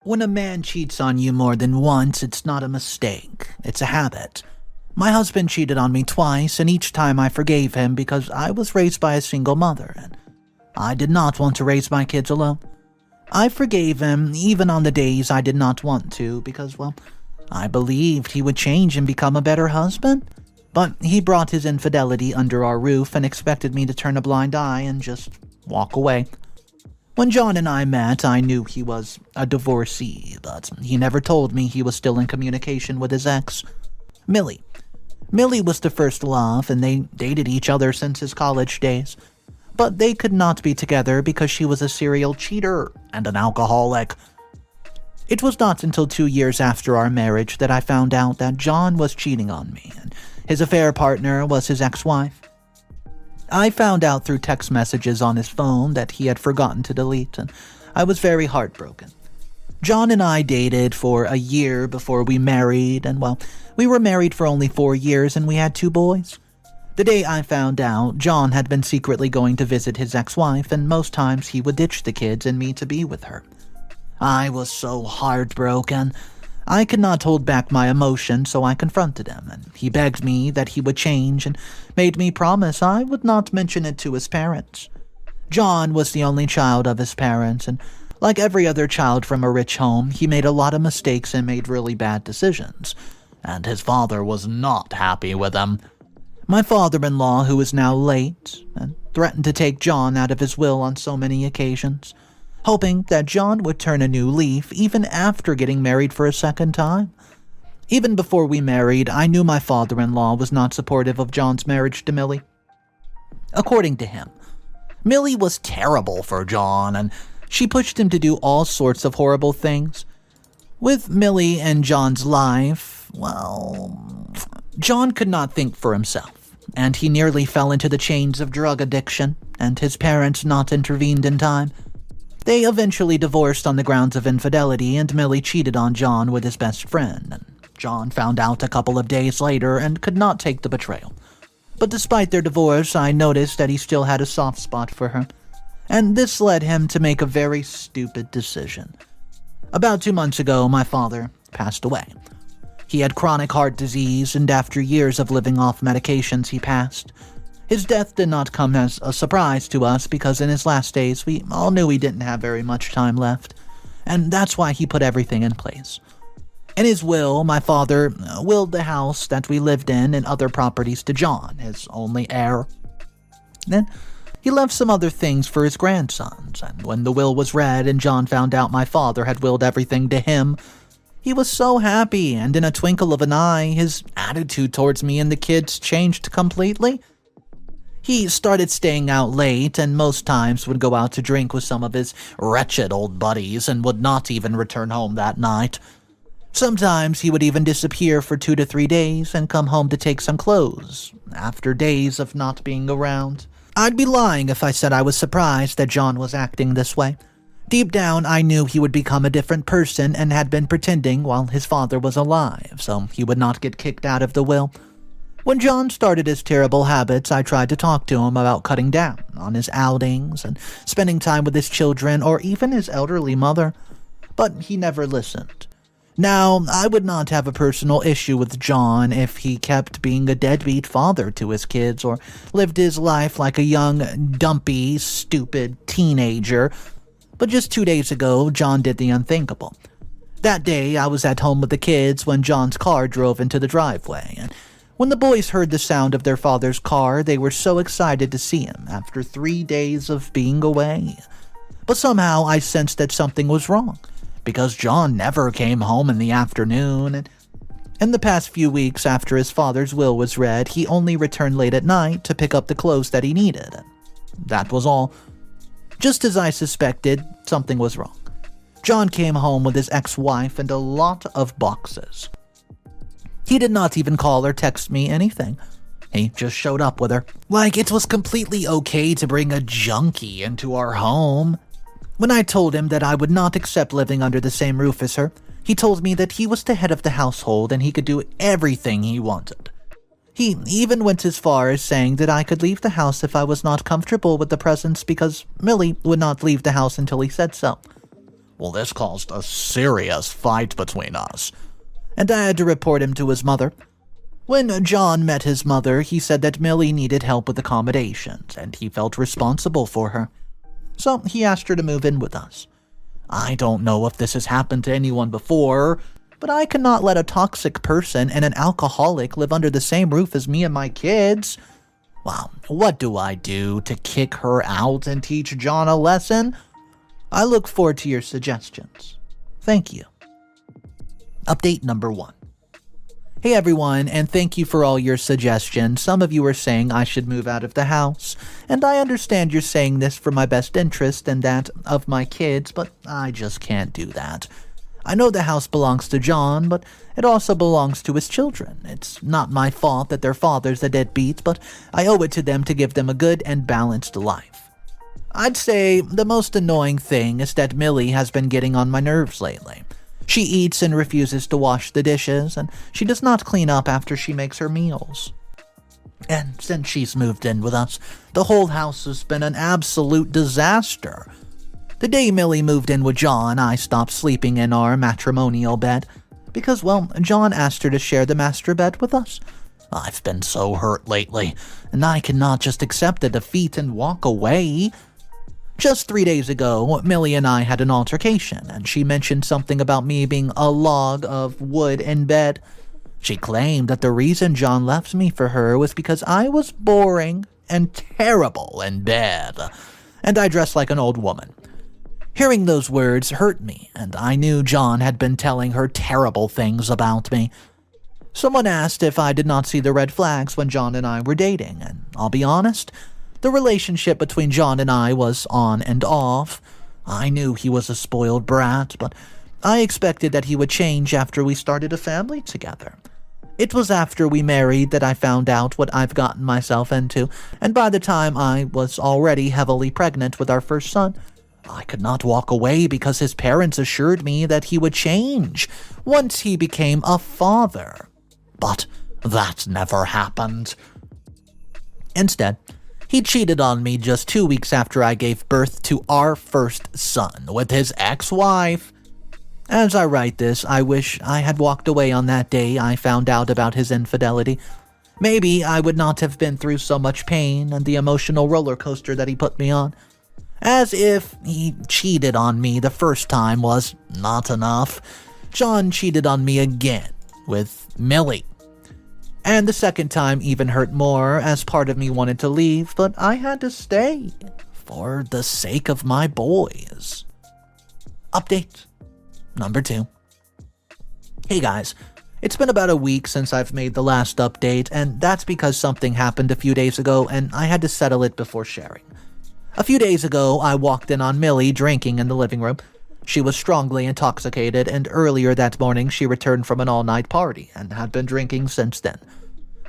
When a man cheats on you more than once, it's not a mistake. It's a habit. My husband cheated on me twice, and each time I forgave him because I was raised by a single mother, and I did not want to raise my kids alone. I forgave him even on the days I did not want to because, well, I believed he would change and become a better husband. But he brought his infidelity under our roof and expected me to turn a blind eye and just walk away. When John and I met, I knew he was a divorcee, but he never told me he was still in communication with his ex, Millie. Millie was the first love, and they dated each other since his college days. But they could not be together because she was a serial cheater and an alcoholic. It was not until 2 years after our marriage that I found out that John was cheating on me, and his affair partner was his ex-wife. I found out through text messages on his phone that he had forgotten to delete, and I was very heartbroken. John and I dated for a year before we married, and well, we were married for only 4 years and we had 2 boys. The day I found out, John had been secretly going to visit his ex-wife, and most times he would ditch the kids and me to be with her. I was so heartbroken. I could not hold back my emotion, so I confronted him, and he begged me that he would change and made me promise I would not mention it to his parents. John was the only child of his parents, and like every other child from a rich home, he made a lot of mistakes and made really bad decisions, and his father was not happy with him. My father-in-law, who is now late, and threatened to take John out of his will on so many occasions, hoping that John would turn a new leaf even after getting married for a second time. Even before we married, I knew my father-in-law was not supportive of John's marriage to Millie. According to him, Millie was terrible for John, and she pushed him to do all sorts of horrible things. With Millie and John's life, well, John could not think for himself, and he nearly fell into the chains of drug addiction, and his parents not intervened in time. They eventually divorced on the grounds of infidelity, and Millie cheated on John with his best friend, and John found out a couple of days later and could not take the betrayal. But despite their divorce, I noticed that he still had a soft spot for her, and this led him to make a very stupid decision. About 2 months ago, my father passed away. He had chronic heart disease, and after years of living off medications, he passed. His death did not come as a surprise to us because in his last days, we all knew he didn't have very much time left, and that's why he put everything in place. In his will, my father willed the house that we lived in and other properties to John, his only heir. Then he left some other things for his grandsons, and when the will was read and John found out my father had willed everything to him, he was so happy, and in a twinkle of an eye, his attitude towards me and the kids changed completely. He started staying out late and most times would go out to drink with some of his wretched old buddies and would not even return home that night. Sometimes he would even disappear for 2 to 3 days and come home to take some clothes, after days of not being around. I'd be lying if I said I was surprised that John was acting this way. Deep down, I knew he would become a different person and had been pretending while his father was alive, so he would not get kicked out of the will. When John started his terrible habits, I tried to talk to him about cutting down on his outings and spending time with his children or even his elderly mother, but he never listened. Now, I would not have a personal issue with John if he kept being a deadbeat father to his kids or lived his life like a young, dumpy, stupid teenager, but just 2 days ago, John did the unthinkable. That day, I was at home with the kids when John's car drove into the driveway, and when the boys heard the sound of their father's car, they were so excited to see him after 3 days of being away. But somehow I sensed that something was wrong, because John never came home in the afternoon, and in the past few weeks after his father's will was read, he only returned late at night to pick up the clothes that he needed, and that was all. Just as I suspected, something was wrong. John came home with his ex-wife and a lot of boxes. He did not even call or text me anything. He just showed up with her. Like it was completely okay to bring a junkie into our home. When I told him that I would not accept living under the same roof as her, he told me that he was the head of the household and he could do everything he wanted. He even went as far as saying that I could leave the house if I was not comfortable with the presence because Millie would not leave the house until he said so. Well, this caused a serious fight between us, and I had to report him to his mother. When John met his mother, he said that Millie needed help with accommodations, and he felt responsible for her. So he asked her to move in with us. I don't know if this has happened to anyone before, but I cannot let a toxic person and an alcoholic live under the same roof as me and my kids. Well, what do I do to kick her out and teach John a lesson? I look forward to your suggestions. Thank you. Update number 1. Hey everyone, and thank you for all your suggestions. Some of you are saying I should move out of the house, and I understand you're saying this for my best interest and that of my kids, but I just can't do that. I know the house belongs to John, but it also belongs to his children. It's not my fault that their father's a deadbeat, but I owe it to them to give them a good and balanced life. I'd say the most annoying thing is that Millie has been getting on my nerves lately. She eats and refuses to wash the dishes, and she does not clean up after she makes her meals. And since she's moved in with us, the whole house has been an absolute disaster. The day Millie moved in with John, I stopped sleeping in our matrimonial bed because, well, John asked her to share the master bed with us. I've been so hurt lately, and I cannot just accept the defeat and walk away. Just 3 days ago, Millie and I had an altercation, and she mentioned something about me being a log of wood in bed. She claimed that the reason John left me for her was because I was boring and terrible in bed, and I dressed like an old woman. Hearing those words hurt me, and I knew John had been telling her terrible things about me. Someone asked if I did not see the red flags when John and I were dating, and I'll be honest, the relationship between John and I was on and off. I knew he was a spoiled brat, but I expected that he would change after we started a family together. It was after we married that I found out what I've gotten myself into, and by the time I was already heavily pregnant with our first son, I could not walk away because his parents assured me that he would change once he became a father. But that never happened. Instead, he cheated on me just 2 weeks after I gave birth to our first son with his ex-wife. As I write this, I wish I had walked away on that day I found out about his infidelity. Maybe I would not have been through so much pain and the emotional roller coaster that he put me on. As if he cheated on me the first time was not enough, John cheated on me again with Millie. And the second time even hurt more, as part of me wanted to leave, but I had to stay for the sake of my boys. Update number 2. Hey guys, it's been about a week since I've made the last update, and that's because something happened a few days ago and I had to settle it before sharing. A few days ago, I walked in on Millie drinking in the living room. She was strongly intoxicated, and earlier that morning she returned from an all-night party and had been drinking since then.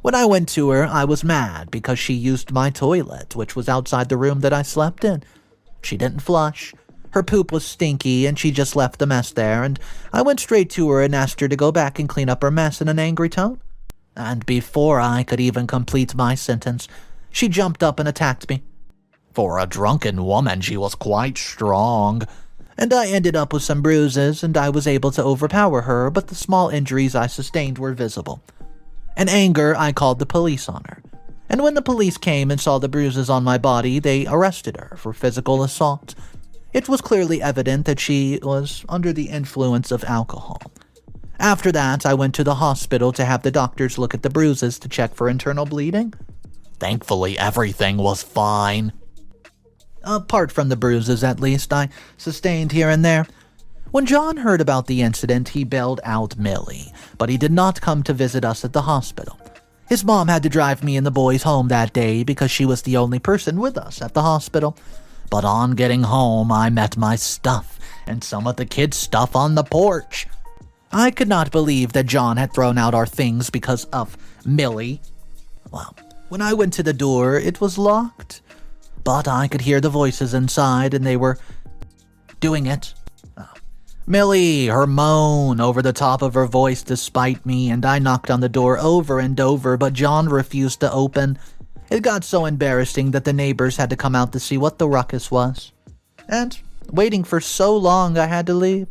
When I went to her, I was mad because she used my toilet, which was outside the room that I slept in. She didn't flush. Her poop was stinky, and she just left the mess there, and I went straight to her and asked her to go back and clean up her mess in an angry tone. And before I could even complete my sentence, she jumped up and attacked me. For a drunken woman, she was quite strong, and I ended up with some bruises, and I was able to overpower her, but the small injuries I sustained were visible. In anger, I called the police on her, and when the police came and saw the bruises on my body, they arrested her for physical assault. It was clearly evident that she was under the influence of alcohol. After that, I went to the hospital to have the doctors look at the bruises to check for internal bleeding. Thankfully, everything was fine. Apart from the bruises, at least, I sustained here and there. When John heard about the incident, he bailed out Millie, but he did not come to visit us at the hospital. His mom had to drive me and the boys home that day because she was the only person with us at the hospital. But on getting home, I met my stuff and some of the kids' stuff on the porch. I could not believe that John had thrown out our things because of Millie. Well, when I went to the door, it was locked. But I could hear the voices inside, and they were doing it. Millie, her moan over the top of her voice despite me, and I knocked on the door over and over, but John refused to open. It got so embarrassing that the neighbors had to come out to see what the ruckus was. And waiting for so long I had to leave.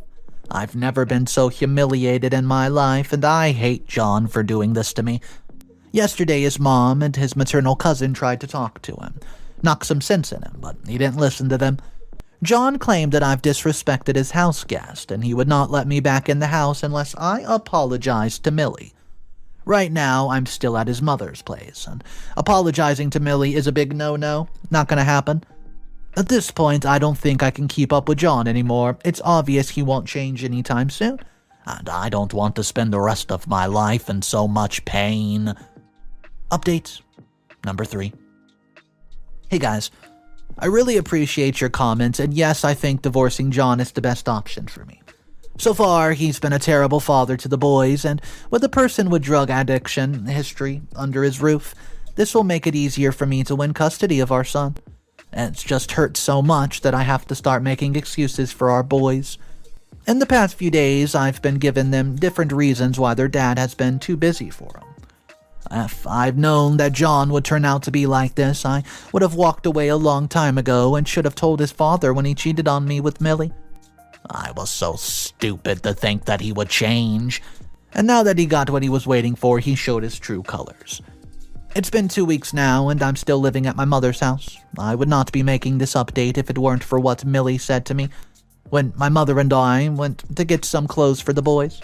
I've never been so humiliated in my life, and I hate John for doing this to me. Yesterday his mom and his maternal cousin tried to talk to him, knock some sense in him, but he didn't listen to them. John claimed that I've disrespected his house guest, and he would not let me back in the house unless I apologized to Millie. Right now, I'm still at his mother's place, and apologizing to Millie is a big no-no. Not gonna happen. At this point, I don't think I can keep up with John anymore. It's obvious he won't change anytime soon, and I don't want to spend the rest of my life in so much pain. Update number 3. Hey guys, I really appreciate your comments, and yes, I think divorcing John is the best option for me. So far, he's been a terrible father to the boys, and with a person with drug addiction history under his roof, this will make it easier for me to win custody of our son. It's just hurt so much that I have to start making excuses for our boys. In the past few days, I've been giving them different reasons why their dad has been too busy for them. If I'd known that John would turn out to be like this, I would have walked away a long time ago and should have told his father when he cheated on me with Millie. I was so stupid to think that he would change. And now that he got what he was waiting for, he showed his true colors. It's been 2 weeks now, and I'm still living at my mother's house. I would not be making this update if it weren't for what Millie said to me when my mother and I went to get some clothes for the boys.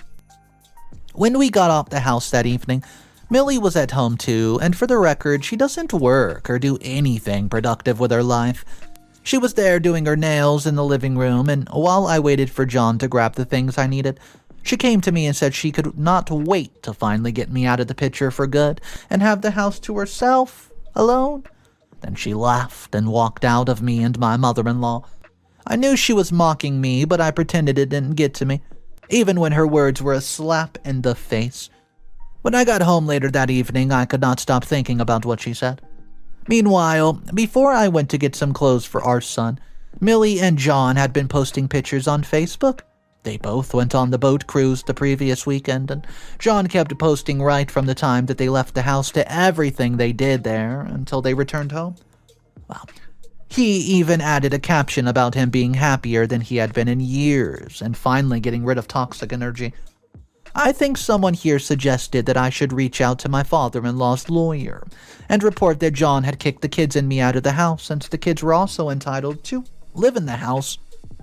When we got off the house that evening, Millie was at home too, and for the record, she doesn't work or do anything productive with her life. She was there doing her nails in the living room, and while I waited for John to grab the things I needed, she came to me and said she could not wait to finally get me out of the picture for good and have the house to herself, alone. Then she laughed and walked out of me and my mother-in-law. I knew she was mocking me, but I pretended it didn't get to me, even when her words were a slap in the face. When I got home later that evening, I could not stop thinking about what she said. Meanwhile, before I went to get some clothes for our son, Millie and John had been posting pictures on Facebook. They both went on the boat cruise the previous weekend, and John kept posting right from the time that they left the house to everything they did there until they returned home. Well, he even added a caption about him being happier than he had been in years and finally getting rid of toxic energy. I think someone here suggested that I should reach out to my father-in-law's lawyer and report that John had kicked the kids and me out of the house, since the kids were also entitled to live in the house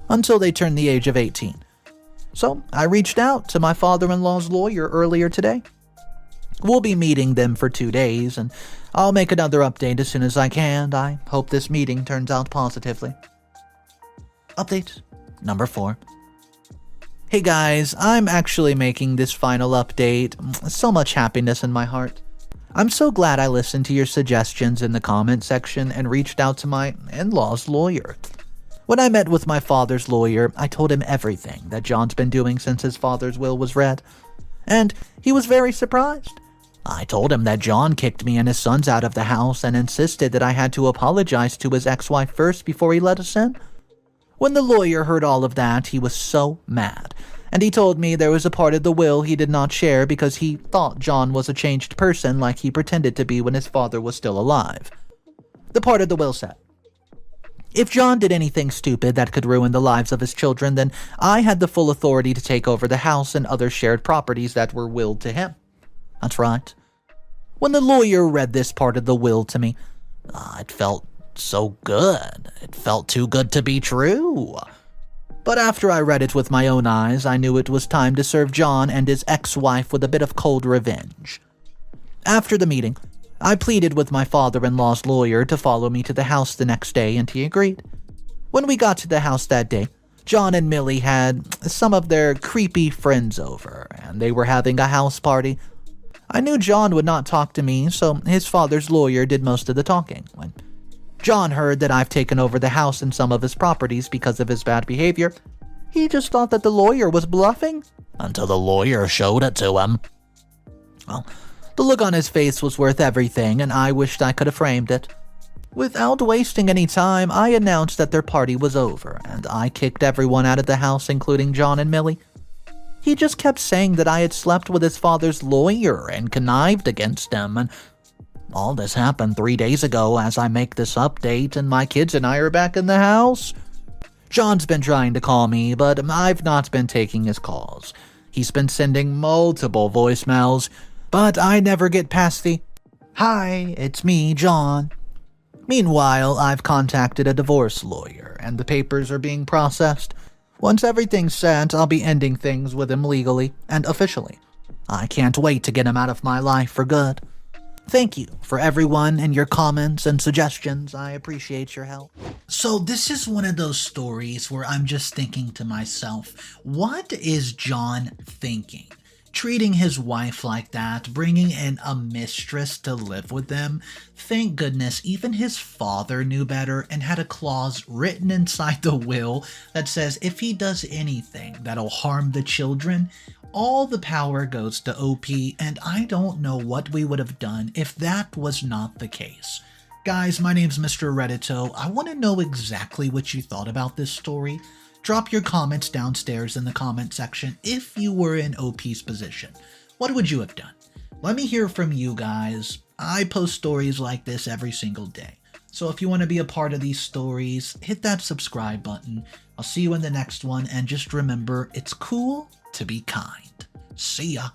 until they turned the age of 18. So I reached out to my father-in-law's lawyer earlier today. We'll be meeting them for 2 days, and I'll make another update as soon as I can. I hope this meeting turns out positively. Update number 4. Hey guys, I'm actually making this final update. So much happiness in my heart. I'm so glad I listened to your suggestions in the comment section and reached out to my in-law's lawyer. When I met with my father's lawyer, I told him everything that John's been doing since his father's will was read, and he was very surprised. I told him that John kicked me and his sons out of the house and insisted that I had to apologize to his ex-wife first before he let us in. When the lawyer heard all of that, he was so mad, and he told me there was a part of the will he did not share because he thought John was a changed person like he pretended to be when his father was still alive. The part of the will said, if John did anything stupid that could ruin the lives of his children, then I had the full authority to take over the house and other shared properties that were willed to him. That's right. When the lawyer read this part of the will to me, it felt so good. It felt too good to be true. But after I read it with my own eyes, I knew it was time to serve John and his ex-wife with a bit of cold revenge. After the meeting, I pleaded with my father-in-law's lawyer to follow me to the house the next day, and he agreed. When we got to the house that day, John and Millie had some of their creepy friends over, and they were having a house party. I knew John would not talk to me, so his father's lawyer did most of the talking. When John heard that I've taken over the house and some of his properties because of his bad behavior, he just thought that the lawyer was bluffing until the lawyer showed it to him. Well, the look on his face was worth everything, and I wished I could have framed it. Without wasting any time, I announced that their party was over, and I kicked everyone out of the house, including John and Millie. He just kept saying that I had slept with his father's lawyer and connived against him, and all this happened 3 days ago as I make this update, and my kids and I are back in the house. John's been trying to call me, but I've not been taking his calls. He's been sending multiple voicemails, but I never get past the, "Hi, it's me, John." Meanwhile, I've contacted a divorce lawyer, and the papers are being processed. Once everything's set, I'll be ending things with him legally and officially. I can't wait to get him out of my life for good. Thank you for everyone and your comments and suggestions. I appreciate your help. So this is one of those stories where I'm just thinking to myself, what is John thinking? Treating his wife like that, bringing in a mistress to live with them. Thank goodness even his father knew better and had a clause written inside the will that says if he does anything that'll harm the children, all the power goes to OP, and I don't know what we would have done if that was not the case. Guys, my name's Mr. Reddito. I want to know exactly what you thought about this story. Drop your comments downstairs in the comment section if you were in OP's position. What would you have done? Let me hear from you guys. I post stories like this every single day. So if you want to be a part of these stories, hit that subscribe button. I'll see you in the next one, and just remember, it's cool to be kind. See ya.